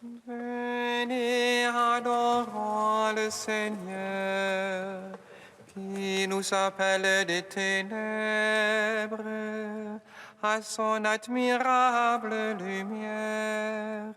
Venez, adorons le Seigneur, qui nous appelle des ténèbres à son admirable lumière.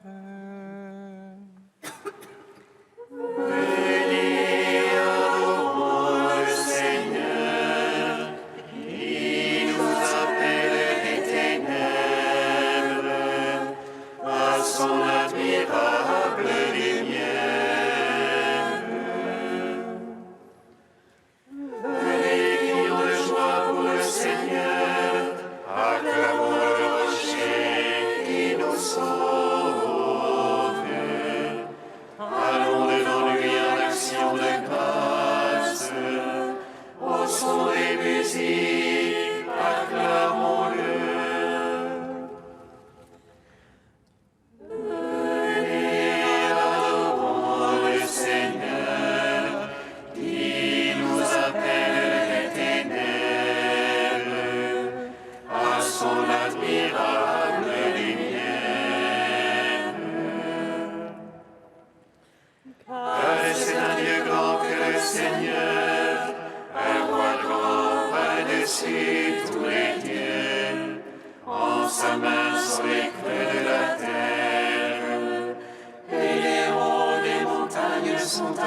Son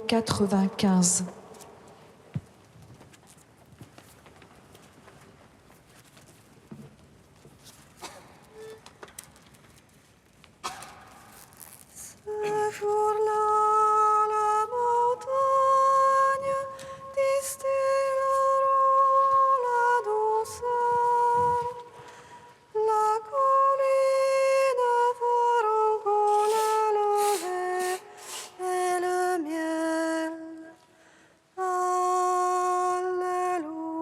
95. Ce jour-là, la montagne distilleront la douceur, la colline feront couler le lait et le miel. Alléluia.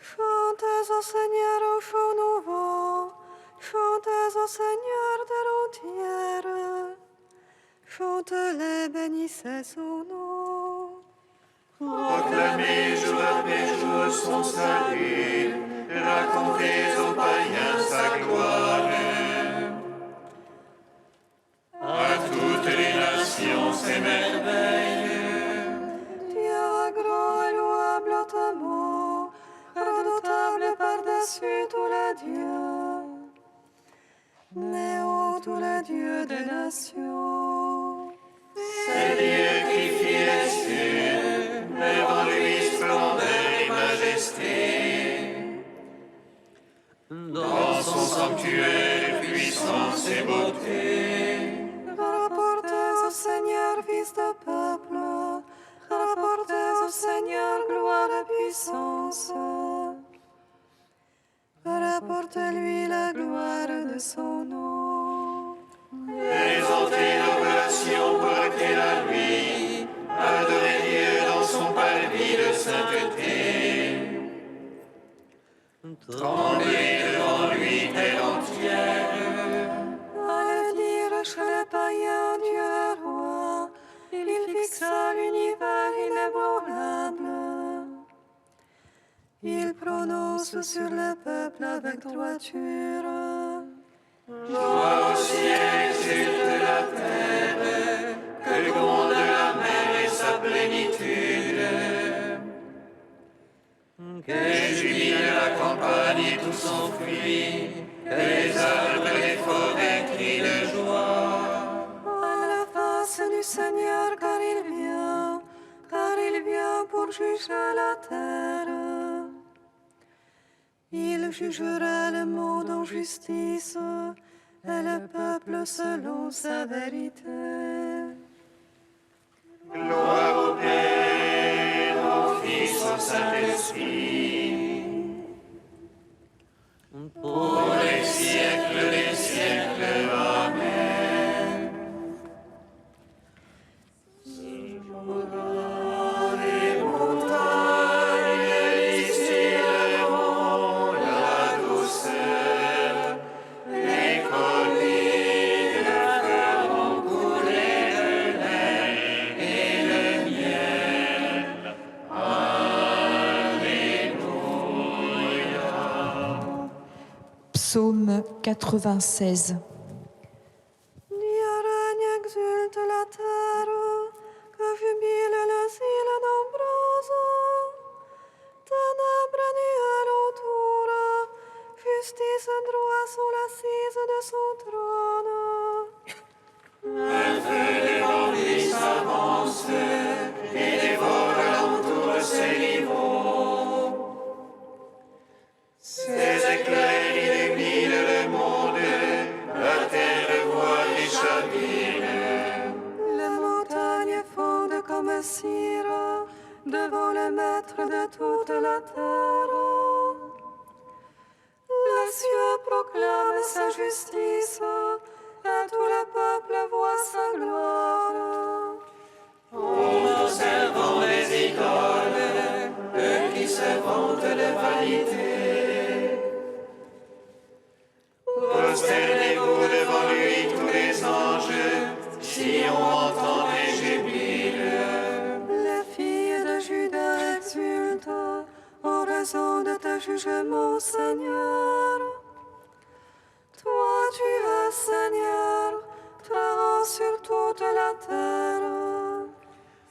Chantez au Seigneur au chant nouveau, chantez au Seigneur de l'entière, chantez-les, bénissez son nom. Proclamez jour après jour son salut, racontez aux païens sa gloire. À toutes les nations ses merveilles. Dieu grand et louable au ton mot, redoutable par-dessus tous les dieux, néo tous les dieux des nations. C'est Dieu qui fit les cieux, devant lui splendeur et majesté. Dans son sanctuaire, puissance et beauté. Rapportez au Seigneur, fils de peuple, rapportez au Seigneur, gloire et puissance. Rapportez-lui la gloire de son nom. Présentez l'oblation, portez-la lui, adorez Dieu dans son parvis de sainteté. Tremblez devant lui, terre entière. Allez dire chez les païens, Dieu est roi, il fixa l'univers inébranlable. Il prononce sur le peuple avec droiture. Joie au ciel, exulte la terre, que gronde la mer et sa plénitude. Que jubile la campagne et tout son fruit, que les arbres et les forêts crient de joie. À la face du Seigneur, car il vient pour juger la terre. Il jugera le monde en justice et le peuple selon sa vérité. Gloire au Père, au Fils, au Saint-Esprit, pour les siècles des siècles. Amen. Les montagnes distilleront la douceur, les collines feront couler le lait et le miel. Psaume 96. Dieu règne, exulte la terre, que jubile les îles nombreuses. Ténèbres nuées l'entour, justice et droit sont l'assise de son trône. Un feu devant lui s'avance et dévore alentour ses rivaux. Ses éclairs illuminent le monde, la terre voit et chavire. Les montagnes fondent comme cire devant le maître de toute la terre. Les cieux proclament sa justice et tout le peuple voit sa gloire. En observant les idoles, eux qui se vantent de vanité. Prosternez-vous devant lui tous les anges, si on entend des jubiles. Les filles de Juda exultent. raison de tes jugements, Seigneur. Toi, tu es Seigneur, très sur toute la terre.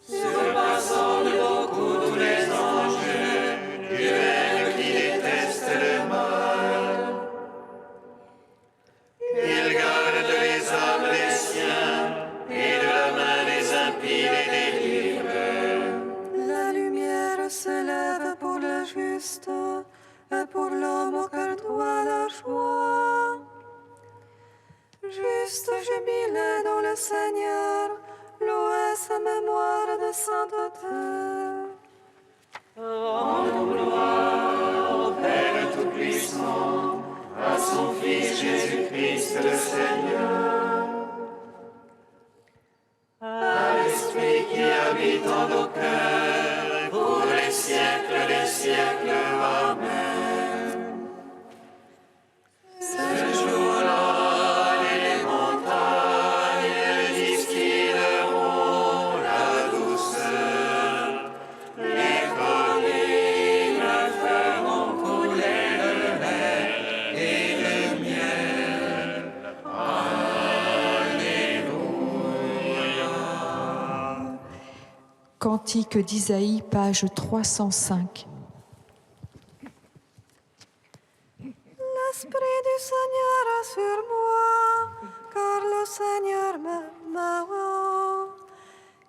Surpassant de beaucoup tous les anges, tu es le qui déteste le mal. Il garde les âmes des siens, et de la main des impies les délivre. La lumière se lève pour le juste, et pour l'homme au cœur droit la joie. Juste jubilé dans le Seigneur, louez sa mémoire de sainteté. Rendons gloire au Père Tout-Puissant, à son Fils Jésus-Christ le Seigneur, à l'Esprit qui habite en nos cœurs, pour les siècles des siècles. Amen. Ce jour-là, les montagnes distilleront la douceur, les collines feront couler le lait et le miel. Alléluia. Cantique d'Isaïe, page 305. L'Esprit du Seigneur est sur moi, car le Seigneur m'a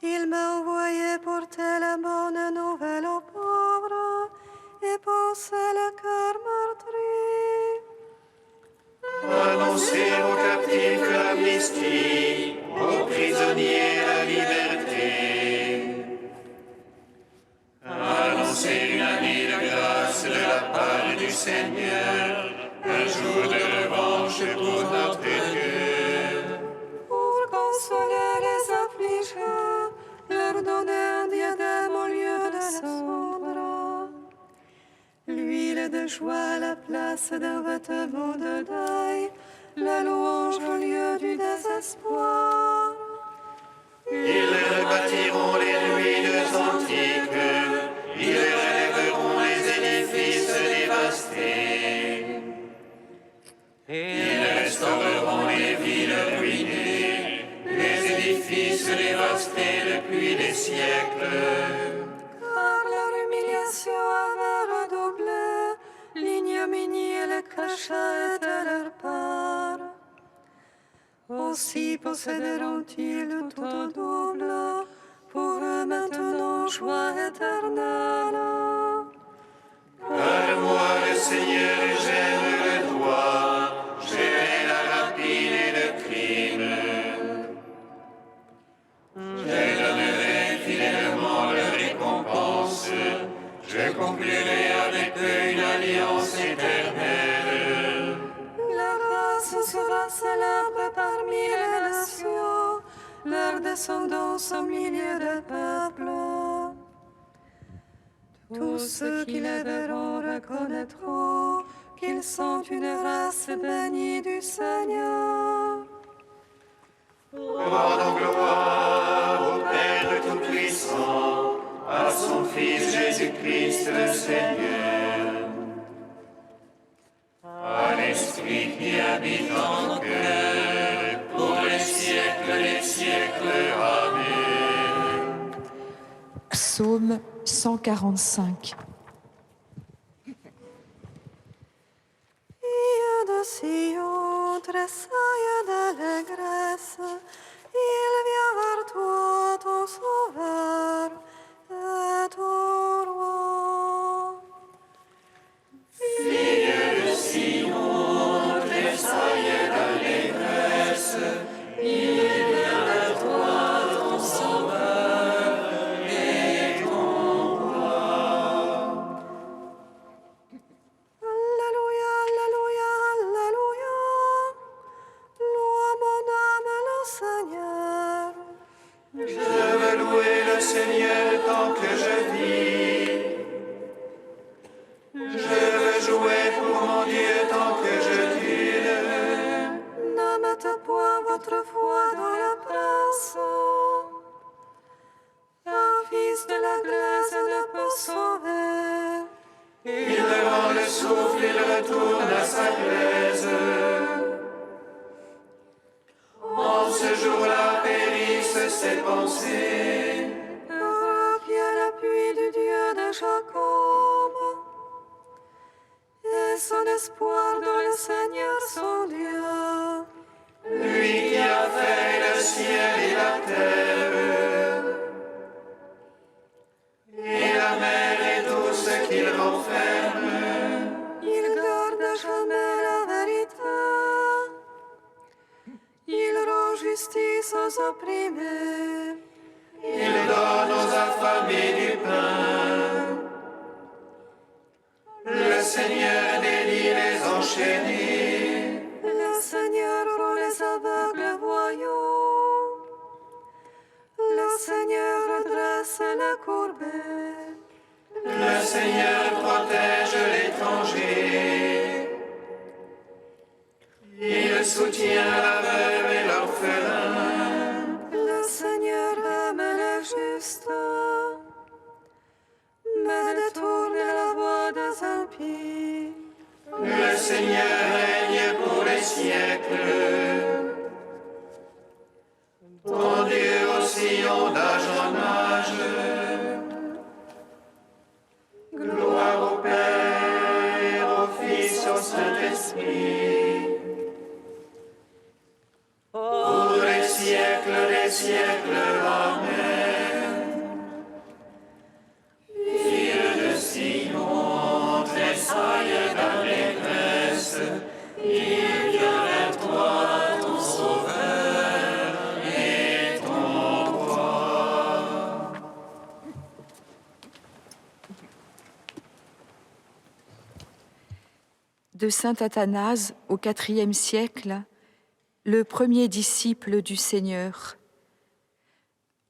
Il m'a envoyé porter la bonne nouvelle aux pauvres et pousser le cœur meurtri. Annoncez aux captifs l'amnistie, aux prisonniers la liberté. Annoncez une année de grâce de la part du Seigneur, un jour de revanche pour notre Dieu. Pour consoler les affligés, leur donner un diadème au lieu de cendre, l'huile de joie à la place d'un vêtement de deuil, la louange au lieu du désespoir. Ils rebâtiront les ruines antiques, ils relèveront les édifices dévastés. Ils restaureront les villes ruinées, les édifices dévastés depuis des siècles. Car leur humiliation avait redoublé, l'ignominie et le crachat étaient leur part. Aussi posséderont-ils tout au double, pour eux maintenant joie éternelle. Car moi, le Seigneur, j'aime le droit, j'aime la rapine et le crime. Je donnerai fidèlement leur récompense, je conclurai avec eux une alliance éternelle. Leur race sera célèbre parmi les nations, leur descendance au milieu des peuples. Tous ceux qui les verront reconnaîtront qu'ils sont une race bénie du Seigneur. Rendons gloire au Père Tout-Puissant, à son Fils Jésus-Christ le Seigneur, à l'Esprit qui habite en nos cœurs, pour les siècles des siècles. Amen. Psaume 145. De Sion, tressaille d'allégresse, il vient vers toi, ton sauveur et ton roi. Fille de Sion, tressaille d'allégresse, il vient vers toi, ton sauveur et ton roi. Alléluia, Alléluia, Alléluia. Loue mon âme le Seigneur. Je veux louer le Seigneur tant que je vis. souffle, il retourne à sa plaise. En ce jour-là périssent ses pensées. Revient l'appui du Dieu de Jacob, et son espoir dans le Seigneur son Dieu. Lui qui a fait le ciel et la terre, et la mer et tout ce qu'il renferme. Il garde à jamais la vérité. Il rend justice aux opprimés. Il donne aux affamés du pain. Le Seigneur délie les enchaînés. Le Seigneur rend les aveugles voyants. Le Seigneur redresse les courbés. Le Seigneur protège l'étranger. Il soutient la veuve et l'orphelin. Le Seigneur aime les justes, mais détourne la voie des impies. Le Seigneur règne pour les siècles. Ton Dieu oscillant d'âge en âge. Gloire au Père, au Fils, au Saint-Esprit. Pour les siècles des siècles. Amen. Fille de Sion, tressaille d'allégresse, il vient vers toi, ton Sauveur et ton Roi. De saint Athanase au IVe siècle, le premier disciple du Seigneur.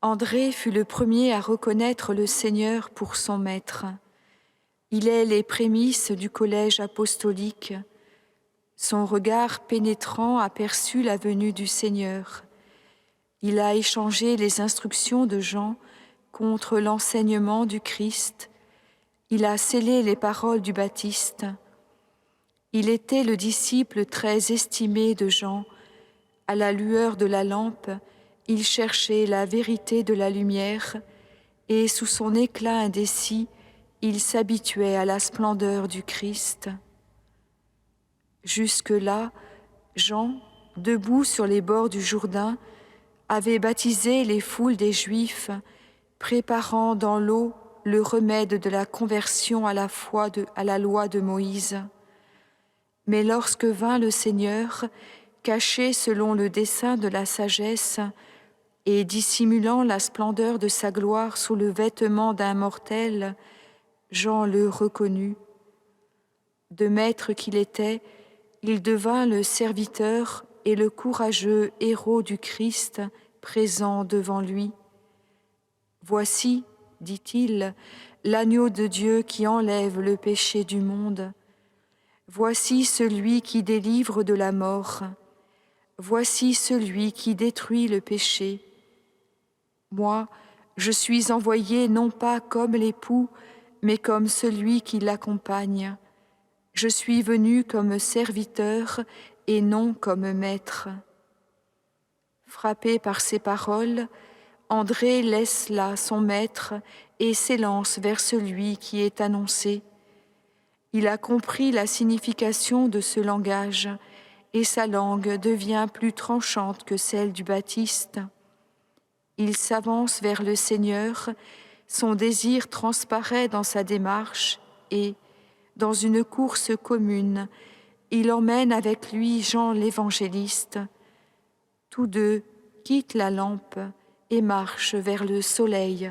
André fut le premier à reconnaître le Seigneur pour son maître. Il est les prémices du collège apostolique. Son regard pénétrant aperçut la venue du Seigneur. Il a échangé les instructions de Jean contre l'enseignement du Christ. Il a scellé les paroles du Baptiste. Il était le disciple très estimé de Jean. À la lueur de la lampe, il cherchait la vérité de la lumière et sous son éclat indécis, il s'habituait à la splendeur du Christ. Jusque-là, Jean, debout sur les bords du Jourdain, avait baptisé les foules des Juifs, préparant dans l'eau le remède de la conversion à la foi à la loi de Moïse. Mais lorsque vint le Seigneur, caché selon le dessein de la sagesse et dissimulant la splendeur de sa gloire sous le vêtement d'un mortel, Jean le reconnut. De maître qu'il était, il devint le serviteur et le courageux héros du Christ présent devant lui. « Voici, dit-il, l'agneau de Dieu qui enlève le péché du monde. Voici celui qui délivre de la mort. Voici celui qui détruit le péché. Moi, je suis envoyé non pas comme l'époux, mais comme celui qui l'accompagne. Je suis venu comme serviteur et non comme maître. » Frappé par ces paroles, André laisse là son maître et s'élance vers celui qui est annoncé. Il a compris la signification de ce langage et sa langue devient plus tranchante que celle du Baptiste. Il s'avance vers le Seigneur, son désir transparaît dans sa démarche et, dans une course commune, il emmène avec lui Jean l'évangéliste. Tous deux quittent la lampe et marchent vers le soleil.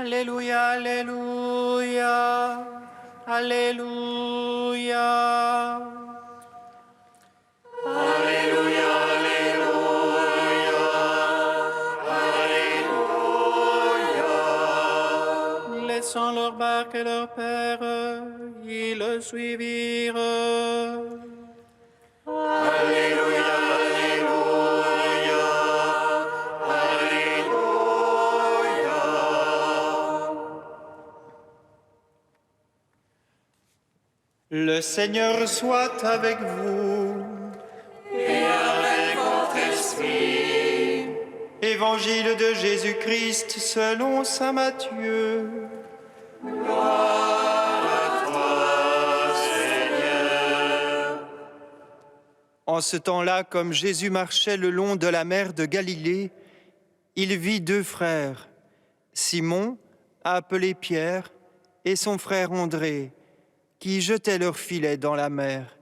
Alléluia, Alléluia, Alléluia. Alléluia, Alléluia, Alléluia. Laissant leur barque et leur père, ils le suivirent. Alléluia, Alléluia, Alléluia. Le Seigneur soit avec vous. Et avec votre esprit. Évangile de Jésus-Christ selon saint Matthieu. En ce temps-là, comme Jésus marchait le long de la mer de Galilée, il vit deux frères, Simon, appelé Pierre, et son frère André, qui jetaient leurs filets dans la mer,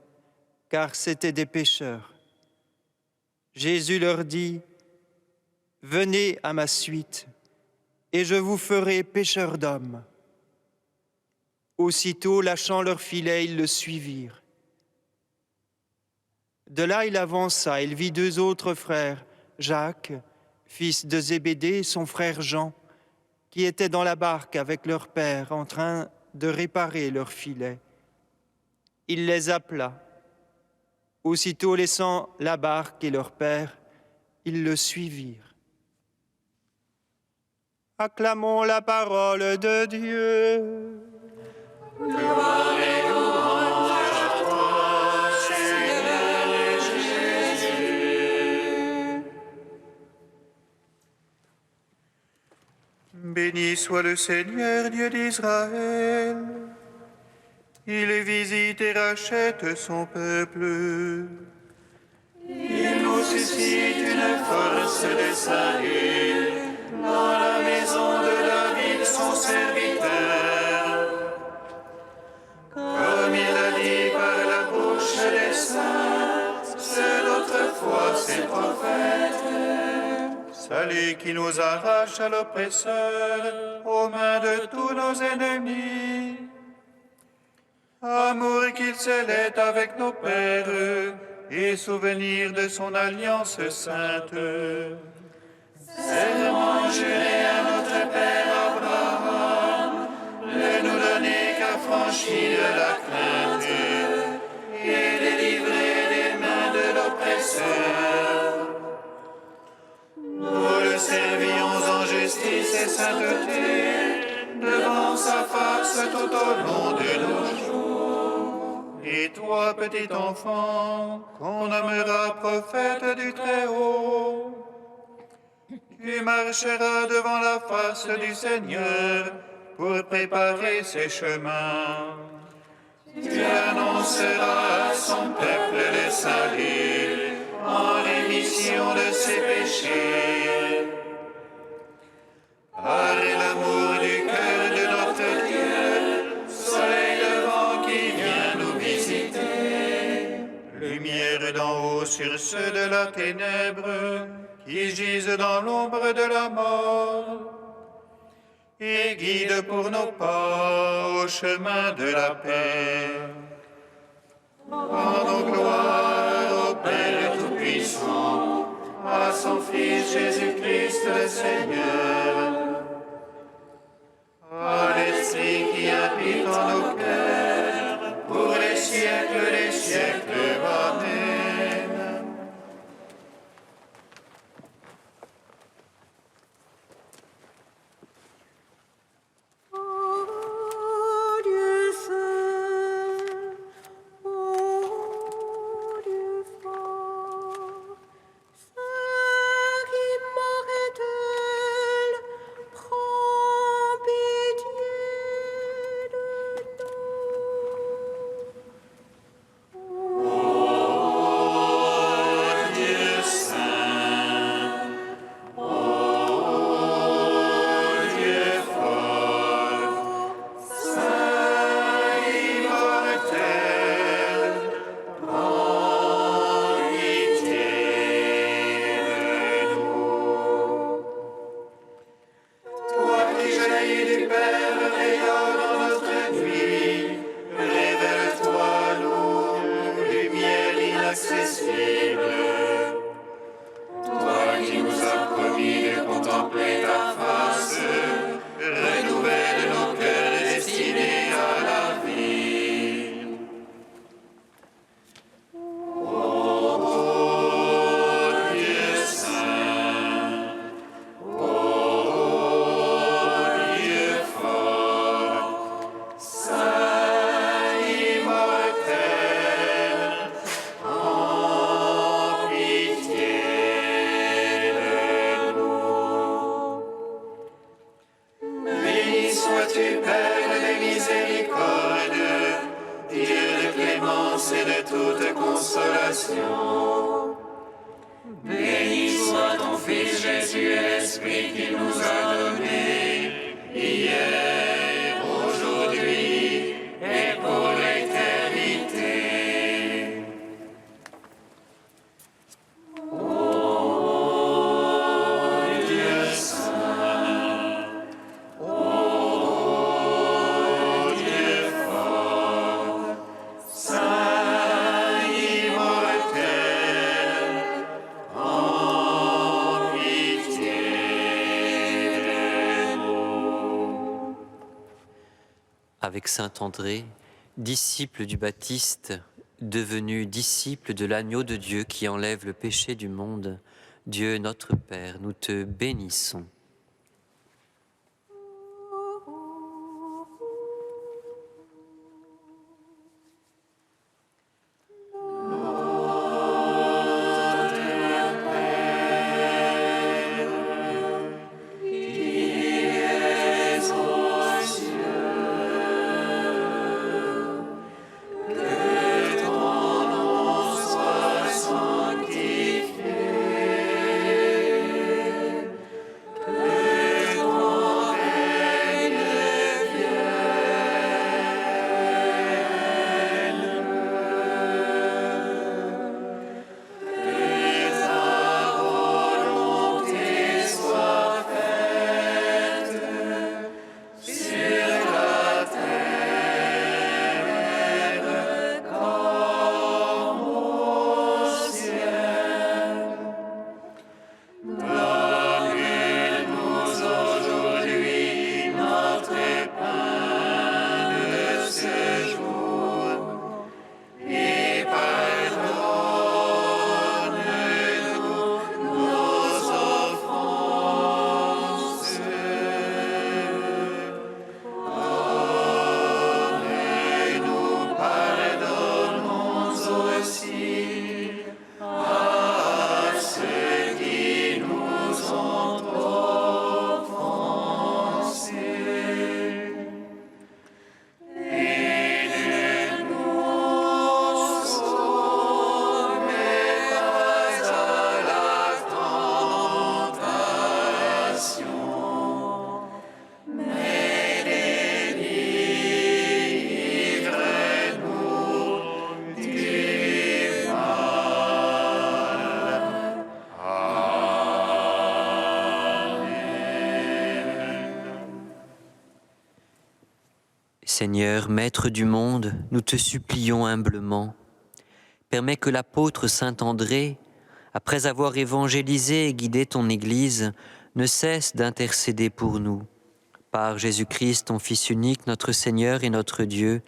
car c'étaient des pêcheurs. Jésus leur dit, « Venez à ma suite, et je vous ferai pêcheurs d'hommes. » Aussitôt, lâchant leurs filets, ils le suivirent. De là, il avança, il vit deux autres frères, Jacques, fils de Zébédée, et son frère Jean, qui étaient dans la barque avec leur père, en train de réparer leurs filets. Il les appela. Aussitôt, laissant la barque et leur père, ils le suivirent. Acclamons la parole de Dieu. Gloire et louange à toi, Seigneur Jésus. Béni soit le Seigneur, Dieu d'Israël. Il visite et rachète son peuple. Il nous suscite une force de salut dans la maison de David, son serviteur. Comme il l'a dit par la bouche des saints, c'est autrefois ses prophètes. Salut qui nous arrache à l'oppresseur, aux mains de tous nos ennemis. Amour qu'il scellait avec nos pères, et souvenir de son alliance sainte. Serment juré à notre Père Abraham, de nous donner qu'affranchis de la crainte et délivrés des mains de l'oppresseur. Nous le servions en justice et sainteté, devant sa face tout au long de nos jours. Et toi, petit enfant, qu'on nommera prophète du Très-Haut, tu marcheras devant la face du Seigneur pour préparer ses chemins. Tu annonceras à son peuple le salut en rémission de ses péchés. Par l'amour du cœur de notre Dieu, soleil levant qui vient nous visiter. Lumière d'en haut sur ceux de la ténèbre qui gisent dans l'ombre de la mort, et guide pour nos pas au chemin de la paix. Rendons gloire au Père Tout-Puissant, à son Fils Jésus-Christ le Seigneur, à l'Esprit qui habite en nos cœurs, pour les siècles des siècles. Amen. Ô Dieu saint, ô Dieu fort, saint immortel, prends pitié de espérance et de toute consolation. Béni soit ton Fils Jésus et l'Esprit qu'il nous a donné, hier, aujourd'hui et pour l'éternité. Ô Dieu saint, ô Dieu fort, saint immortel, en pitié de nous. Avec saint André, disciple du Baptiste, devenu disciple de l'agneau de Dieu qui enlève le péché du monde, Dieu notre Père, nous te bénissons. Seigneur, Maître du monde, nous te supplions humblement, permets que l'apôtre saint André, après avoir évangélisé et guidé ton Église, ne cesse d'intercéder pour nous. Par Jésus-Christ, ton Fils unique, notre Seigneur et notre Dieu,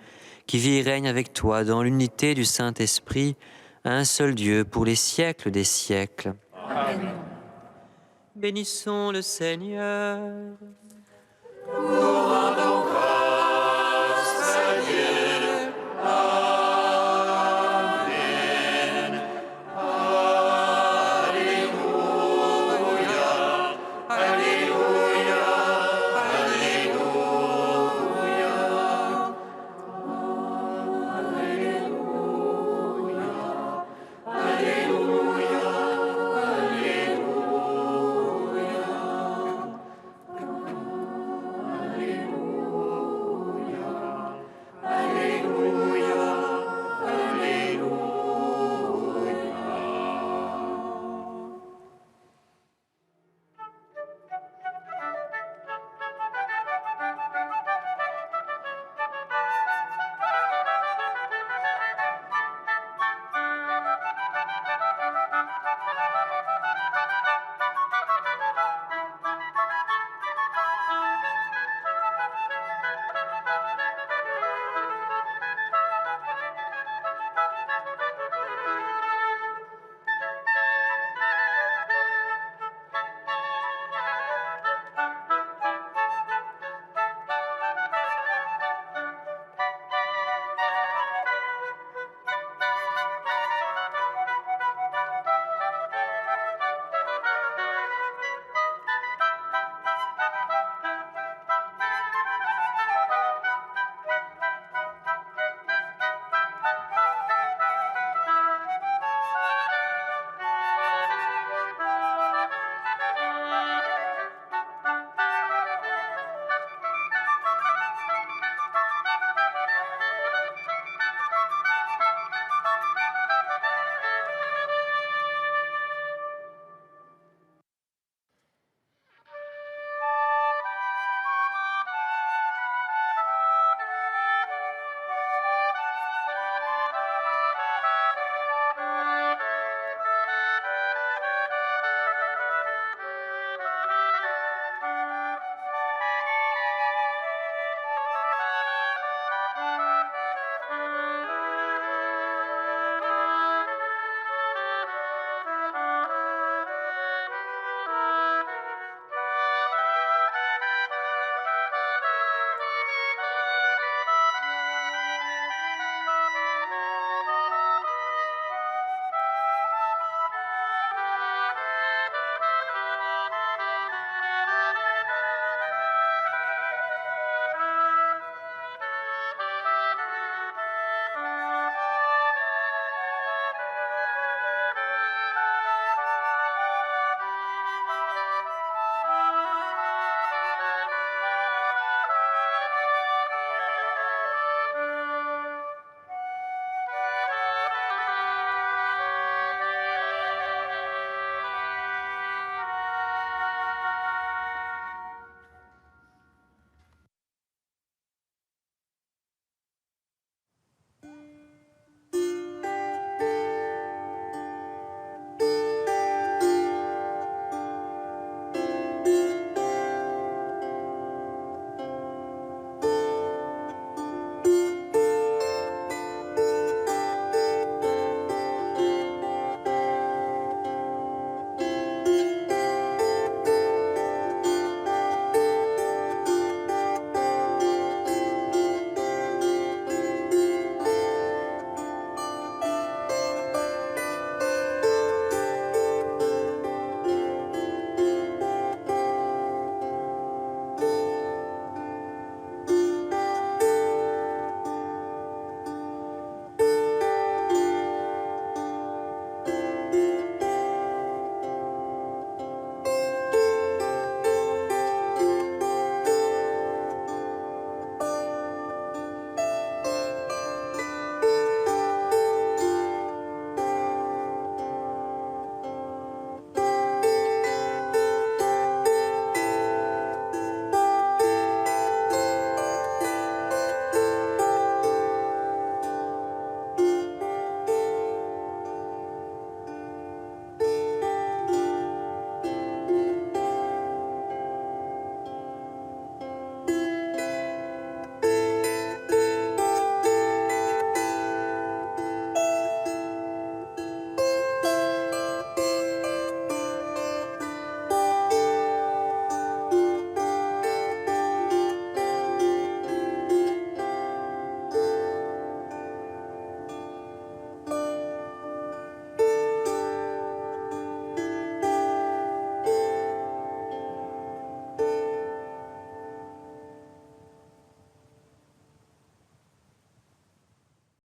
qui vit et règne avec toi dans l'unité du Saint-Esprit, un seul Dieu pour les siècles des siècles. Amen. Bénissons le Seigneur. Nous rendons